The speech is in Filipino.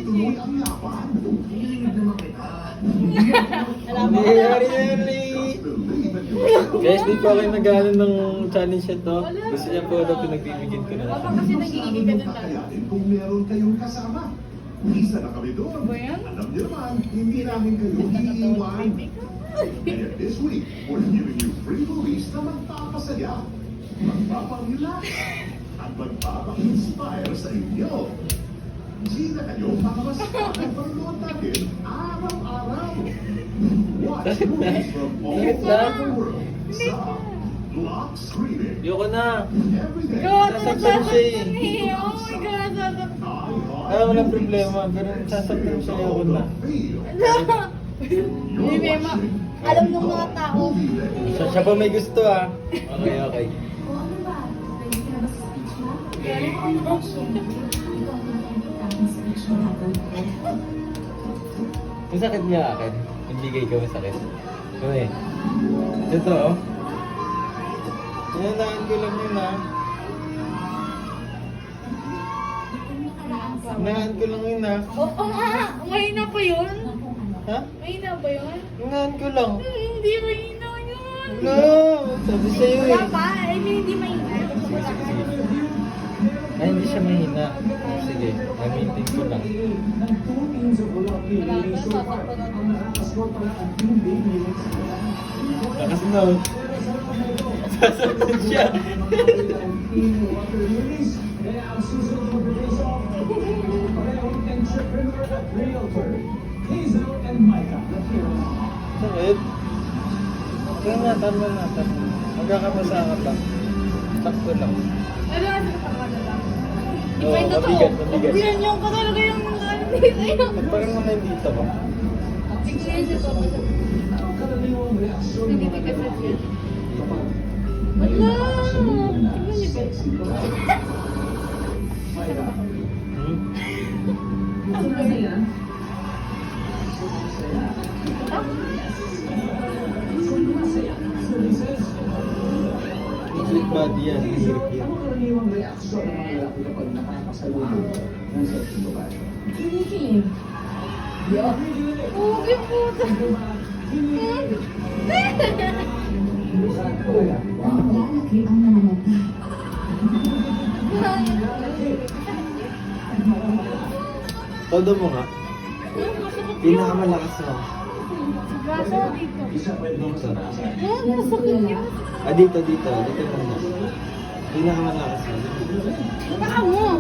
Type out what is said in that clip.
tuloy ang laban. Hinihinig naman kita. Guys, di pa kayo nag-ano ng challenge ito. Gusto niya po ito, pinagbibigyan ko na. Baka kasi nagigigil ka dun tayo. Kakayanin kung meron kayong kasama. Isa na kami doon. Ba yan? Alam niyo naman, hindi namin kayo iiwan. Kaya this week, we're giving you free movies na magpapasaya, magpapang-relax, at magpapang-inspire sa inyo. Sina kayo para mas panood natin araw-araw. Watch movies from all over the world sa Block Streaming. Yoko na. Every day. God, Nasasaktan siya eh. Oh my God, nasasaktan. Ah, walang problema. Pero sasaktan siya, yoko na. Hindi, Mema. Alam ng mga tao. Siya pa may gusto ah. Okay, okay. O ano ba? Ready ka na ba sa speech mo? Ikaw ang magandang speech mo natin. Masakit niya akin. Ibigay ko masakit. Okay. Ito oh. Inalaan ko lang yun ah. Inalaan ko lang yun ah. Oo nga, mahina pa yun? Ha? Mahina ba yun? Inalaan ko lang. Hindi mahina yun. No! Sabi sa'yo eh. Wala pa, I mean, hindi mahina. Sige, sige, sige. Ay, hindi siya mahina. Sige, gamitin ko lang. Lakas na oh. Sasaktan siya. Sakit? Kaya nga, tama na. Magkakapasa ka lang. Sakto lang. Ano nga sa kapangala lang? Oo, mabigat, mabigat. Yan yung ka talaga yung ano dito. Parang naman dito ba? Tignan siya to. Hindi ka kasi siya. Wala! Tignan niyo ba? Ano ba yan? Split body yan. Hirap yan. Kinikilig. Oh, yung puta. Lalaki ang nananatay. Todo mo nga. Pinakamalakas na. Braso dito. Dito. Masakit yun. Ah, dito. Dito muna. Pinakamalakas na. Baka mo.